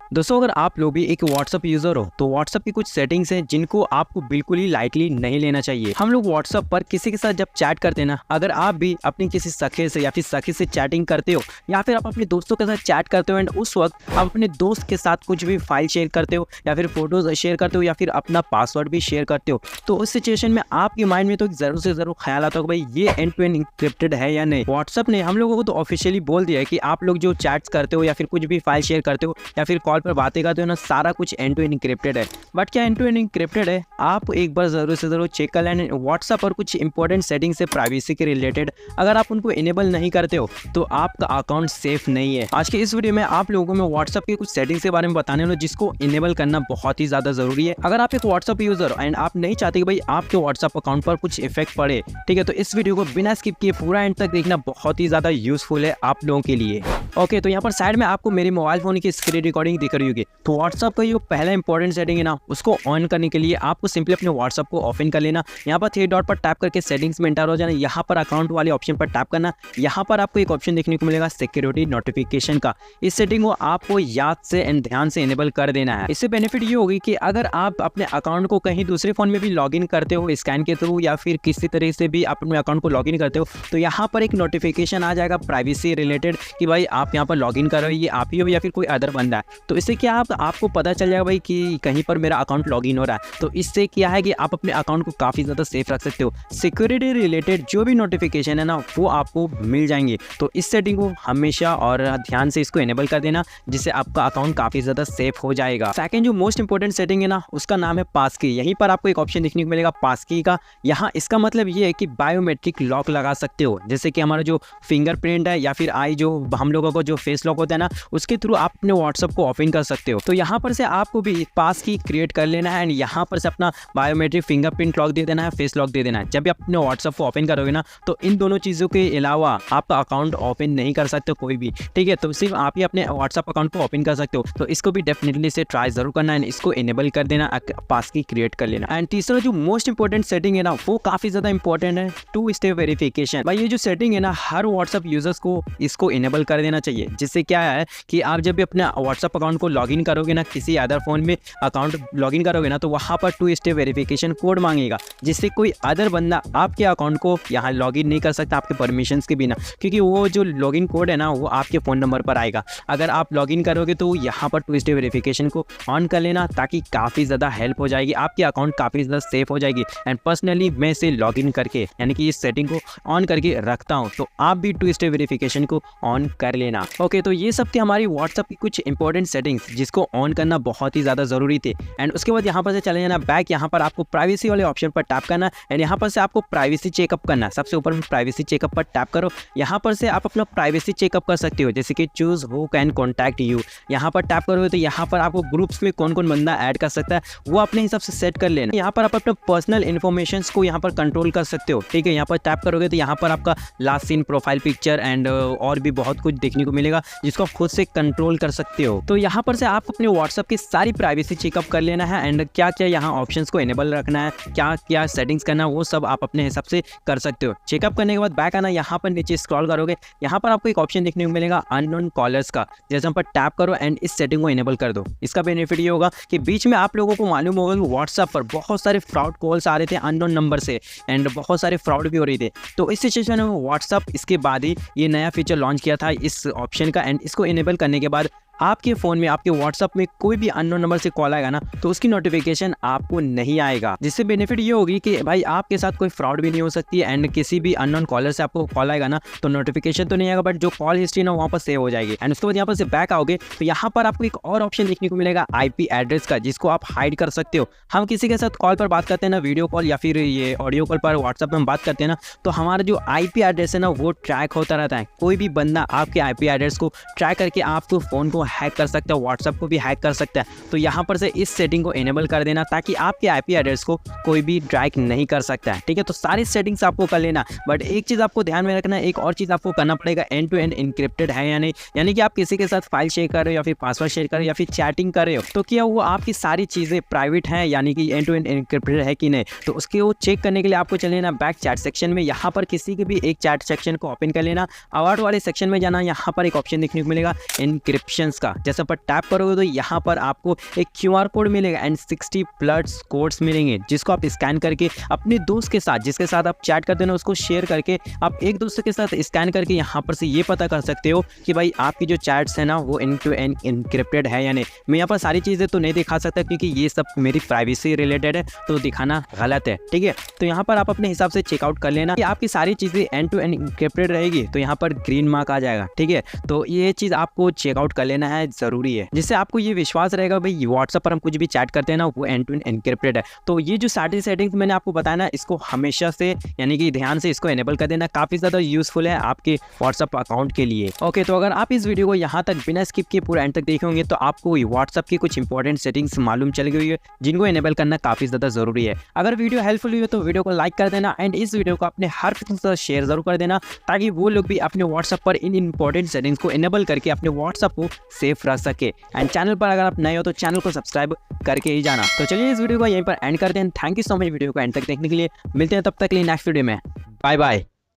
दोस्तों, अगर आप लोग भी एक व्हाट्सअप यूज़र हो तो व्हाट्सअप की कुछ सेटिंग्स हैं जिनको आपको बिल्कुल ही लाइटली नहीं लेना चाहिए। हम लोग व्हाट्सअप पर किसी के साथ जब चैट करते हैं ना, अगर आप भी अपनी किसी सखे से या फिर सखी से चैटिंग करते हो या फिर आप अपने दोस्तों के साथ चैट करते हो एंड उस वक्त आप अपने दोस्त के साथ कुछ भी फाइल शेयर करते हो या फिर फोटोज शेयर करते हो या फिर अपना पासवर्ड भी शेयर करते हो, तो उस सिचुएशन में आपके माइंड में तो ज़रूर से ज़रूर ख्याल आता होगा भाई ये एंड टू एंड इंक्रिप्टेड है या नहीं। व्हाट्सअप ने हम लोगों को तो ऑफिशियली बोल दिया है कि आप लोग जो चैट्स करते हो या फिर कुछ भी फाइल शेयर करते हो या फिर कॉल पर बातें करते हो ना, सारा कुछ एंड टू एंड इंक्रिप्टेड है। बट क्या एंड टू एंड इंक्रिप्टेड है? आप एक बार ज़रूर से ज़रूर चेक कर लें। व्हाट्सअप पर कुछ इंपॉर्टेंट सेटिंग्स है प्राइवेसी के रिलेटेड, अगर आप उनको इनेबल नहीं करते हो तो आपका अकाउंट सेफ नहीं है। आज के इस वीडियो में आप लोगों को मैं व्हाट्सअप के कुछ सेटिंग्स के बारे में बताने वाला हूं जिसको इनेबल करना बहुत ही ज़्यादा ज़रूरी है। अगर आप एक व्हाट्सअप यूज़र एंड आप नहीं चाहते कि भाई आपके व्हाट्सअप अकाउंट पर कुछ इफेक्ट पड़े, ठीक है, तो इस वीडियो को बिना स्किप किए पूरा एंड तक देखना बहुत ही ज़्यादा यूजफुल है आप लोगों के लिए। ओके, तो यहाँ पर साइड में आपको मेरे मोबाइल फोन की स्क्रीन रिकॉर्डिंग दिख रही होगी। तो व्हाट्सअप का जो पहला इंपॉर्टेंट सेटिंग है ना, उसको ऑन करने के लिए आपको सिंपली अपने व्हाट्सअप को ओपन कर लेना। यहाँ पर थ्री डॉट पर टैप करके सेटिंग्स में एंटर हो जाना। यहाँ पर अकाउंट वाले ऑप्शन पर टैप करना। यहाँ पर आपको एक ऑप्शन देखने को मिलेगा सिक्योरिटी नोटिफिकेशन का। इस सेटिंग को आपको याद से एंड ध्यान से इनेबल कर देना है। इससे बेनिफिट ये होगी कि अगर आप अपने अकाउंट को कहीं दूसरे फोन में भी लॉगिन करते हो स्कैन के थ्रू या फिर किसी तरह से भी अपने अकाउंट को लॉगिन करते हो, तो यहाँ पर एक नोटिफिकेशन आ जाएगा प्राइवेसी रिलेटेड कि भाई आप यहाँ पर लॉगिन कर रहे हो, ये आप ही हो या फिर कोई अदर बंदा है। तो इससे क्या आपको पता चल जाएगा भाई कि कहीं पर मेरा अकाउंट लॉगिन हो रहा है। तो इससे क्या है कि आप अपने अकाउंट को काफ़ी ज़्यादा सेफ रख सकते हो। सिक्योरिटी रिलेटेड जो भी नोटिफिकेशन है ना, वो आपको मिल जाएंगे। तो इस सेटिंग को हमेशा और ध्यान से इसको इनेबल कर देना, जिससे आपका अकाउंट काफ़ी ज़्यादा सेफ हो जाएगा। सेकंड जो मोस्ट इंपॉर्टेंट सेटिंग है ना, उसका नाम है पास की। यहीं पर आपको एक ऑप्शन देखने को मिलेगा पास की का। यहाँ इसका मतलब ये है कि बायोमेट्रिक लॉक लगा सकते हो, जैसे कि हमारा जो फिंगरप्रिंट है या फिर आई जो हम लोगों को जो फेस लॉक होता है ना, उसके थ्रू आप अपने व्हाट्सअप को ओपन कर सकते हो। तो यहाँ पर से आपको भी पास की क्रिएट कर लेना है एंड यहाँ पर से अपना बायोमेट्रिक फिंगरप्रिंट लॉक दे देना है, फेस लॉक दे देना है। जब भी अपने व्हाट्सअप को ओपन करोगे ना, तो इन दोनों चीज़ों के अलावा आपका अकाउंट ओपन नहीं कर सकते कोई भी, ठीक है। तो सिर्फ आप ही अपने व्हाट्सअप अकाउंट को ओपन कर सकते हो। तो इसको भी डेफिनेटली से ट्राई जरूर करना है, इसको इनेबल कर देना, पास की क्रिएट कर लेना। एंड तीसरा जो मोस्ट इंपॉर्टेंट सेटिंग है ना, वो काफ़ी ज़्यादा इंपॉर्टेंट है, 2 स्टेप वेरिफिकेशन। भाई ये जो सेटिंग है ना, हर व्हाट्सअप यूजर्स को इसको इनेबल कर देना चाहिए, जिससे क्या है कि आप जब भी अपने व्हाट्सअप अकाउंट को लॉगिन करोगे ना, किसी अदर फोन में अकाउंट लॉगिन करोगे ना, तो वहाँ पर 2 स्टेप वेरिफिकेशन कोड मांगेगा, जिससे कोई अदर बंदा आपके अकाउंट को यहाँ लॉगिन नहीं कर सकता आपके परमिशंस के बिना, क्योंकि वो जो लॉगिन कोड है ना, वो आपके फ़ोन नंबर पर आएगा। अगर आप लॉगिन करोगे तो यहाँ पर 2 स्टेप वेरिफिकेशन को ऑन कर लेना, ताकि काफ़ी ज़्यादा हेल्प हो जाएगी, आपकी अकाउंट काफ़ी ज़्यादा सेफ हो जाएगी। एंड पर्सनली मैं इसे लॉगिन करके यानी कि इस सेटिंग को ऑन करके रखता हूँ, तो आप भी 2 स्टेप वेरिफिकेशन को ऑन कर लेना। ओके, तो ये सब थी हमारी व्हाट्सअप की कुछ इंपॉर्टेंट सेटिंग्स जिसको ऑन करना बहुत ही ज़्यादा ज़रूरी थे। एंड उसके बाद यहाँ पर से चले जाना बैक। यहाँ पर आपको प्राइवेसी वाले ऑप्शन पर टैप करना एंड यहाँ पर से आपको प्राइवेसी चेकअप करना। सबसे ऊपर में प्राइवेसी चेकअप पर टैप करो। यहाँ पर से आप अपना प्राइवेसी चेकअप कर सकते हो, जैसे कि choose who can contact you. यहाँ पर टैप करोगे तो यहाँ पर आपको ग्रुप्स में कौन कौन बंदा ऐड कर सकता है वो अपने हिसाब से सेट कर लेना। यहाँ पर आप अपने पर्सनल इन्फॉर्मेशन को यहाँ पर कंट्रोल कर सकते हो, ठीक है। यहाँ पर टैप करोगे तो यहाँ पर आपका last seen, profile picture and और भी बहुत कुछ देखने को मिलेगा, जिसको आप खुद से कंट्रोल कर सकते हो। तो यहाँ पर से आप अपने व्हाट्सअप की सारी प्राइवेसी चेकअप कर लेना है एंड क्या क्या यहाँ ऑप्शंस को इनेबल रखना है, क्या क्या सेटिंग्स करना है, वो सब आप अपने हिसाब से कर सकते हो। चेकअप करने के बाद बैक आना। यहाँ पर नीचे स्क्रॉल करोगे, यहाँ पर आपको एक ऑप्शन देखने को मिलेगा अननोन कॉलर्स का। जैसे हम पर टैप करो एंड इस सेटिंग को इनेबल कर दो। इसका बेनिफिट ये होगा कि बीच में आप लोगों को मालूम होगा कि व्हाट्सएप पर बहुत सारे फ्रॉड कॉल्स आ रहे थे अननोन नंबर से एंड बहुत सारे फ्रॉड भी हो रहे थे। तो इस सिचुएशन में व्हाट्सएप इसके बाद ही ये नया फीचर लॉन्च किया था इस ऑप्शन का, एंड इसको इनेबल करने के बाद आपके फ़ोन में आपके व्हाट्सअप में कोई भी अननोन नंबर से कॉल आएगा ना, तो उसकी नोटिफिकेशन आपको नहीं आएगा। जिससे बेनिफिट ये होगी कि भाई आपके साथ कोई फ्रॉड भी नहीं हो सकती है एंड किसी भी अननोन कॉलर से आपको कॉल आएगा ना, तो नोटिफिकेशन तो नहीं आएगा, बट जो कॉल हिस्ट्री ना वहाँ पर सेव हो जाएगी। एंड उसके बाद यहाँ पर से बैक आओगे तो यहाँ पर आपको एक और ऑप्शन देखने को मिलेगा IP एड्रेस का, जिसको आप हाइड कर सकते हो। हम किसी के साथ कॉल पर बात करते हैं ना, वीडियो कॉल या फिर ये ऑडियो कॉल पर व्हाट्सअप में हम बात करते हैं ना, तो हमारा जो IP एड्रेस है ना, वो ट्रैक होता रहता है। कोई भी बंदा आपके IP एड्रेस को ट्रैक करके आपको फ़ोन को हैक कर सकता है, व्हाट्सएप को भी हैक कर सकता है। तो यहाँ पर से इस सेटिंग को इनेबल कर देना, ताकि आपके IP एड्रेस को कोई भी ट्रैक नहीं कर सकता है, ठीक है। तो सारी सेटिंग्स आपको कर लेना, बट एक चीज़ आपको ध्यान में रखना है, एक और चीज़ आपको करना पड़ेगा, एंड टू एंड इंक्रिप्टेड है या नहीं। यानी कि आप किसी के साथ फाइल शेयर कर रहे हो या फिर पासवर्ड शेयर कर रहे हो या फिर चैटिंग कर रहे हो, तो क्या वो आपकी सारी चीज़ें प्राइवेट हैं, यानी कि एंड टू एंड इंक्रिप्टेड है कि नहीं। तो उसके वो चेक करने के लिए आपको चले ना बैक चैट सेक्शन में। यहाँ पर किसी के भी एक चैट सेक्शन को ओपन कर लेना, अवार्ड वाले सेक्शन में जाना। यहाँ पर एक ऑप्शन देखने को मिलेगा इंक्रिप्शन फोटोज का जैसे पर टैप करोगे तो यहाँ पर आपको एक QR कोड मिलेगा एंड 60+ कोड्स मिलेंगे, जिसको आप स्कैन करके अपने दोस्त के साथ, जिसके साथ आप चैट करते हो ना, उसको शेयर करके आप एक दूसरे के साथ स्कैन करके यहाँ पर से ये पता कर सकते हो कि भाई आपकी जो चैट्स है ना वो एंड टू एंड इनक्रिप्टेड है या नहीं। मैं यहाँ पर सारी चीज़ें तो नहीं दिखा सकता क्योंकि ये सब मेरी प्राइवेसी रिलेटेड है, तो दिखाना गलत है, ठीक है। तो यहाँ पर आप अपने हिसाब से चेकआउट कर लेना कि आपकी सारी चीज़ें एंड टू एंड इनक्रिप्टेड रहेगी, तो यहाँ पर ग्रीन मार्क आ जाएगा, ठीक है। तो ये चीज़ आपको चेकआउट कर लेना है, ज़रूरी है, जिससे आपको ये विश्वास रहेगा भाई व्हाट्सएप पर हम कुछ भी चैट करते हैं ना वो एंड टू एंड इनक्रिप्टेड है। तो ये जो सारी सेटिंग्स मैंने आपको बताया ना, इसको हमेशा से यानी कि ध्यान से इसको एनेबल कर देना, काफ़ी ज़्यादा यूजफुल है आपके व्हाट्सएप अकाउंट के लिए। ओके, तो अगर आप इस वीडियो को यहाँ तक बिना स्किप किए पूरा एंड तक देखे होंगे तो आपको व्हाट्सएप की कुछ इंपॉर्टेंट सेटिंग्स मालूम चल गई है जिनको एनेबल करना काफ़ी ज़्यादा ज़रूरी है। अगर वीडियो हेल्पफुल हुई है तो वीडियो को लाइक कर देना एंड इस वीडियो को अपने हर किसी के साथ शेयर जरूर कर देना, ताकि वो लोग भी अपने व्हाट्सएप पर इन इंपॉर्टेंट सेटिंग्स को एनेबल करके अपने व्हाट्सएप को सेफ रख सके। एंड चैनल पर अगर आप नए हो तो चैनल को सब्सक्राइब करके ही जाना। तो चलिए इस वीडियो को यहीं पर एंड करते हैं। Thank you so much video को एंड तक देखने के लिए। मिलते हैं तब तक के लिए नेक्स्ट वीडियो में। Bye bye.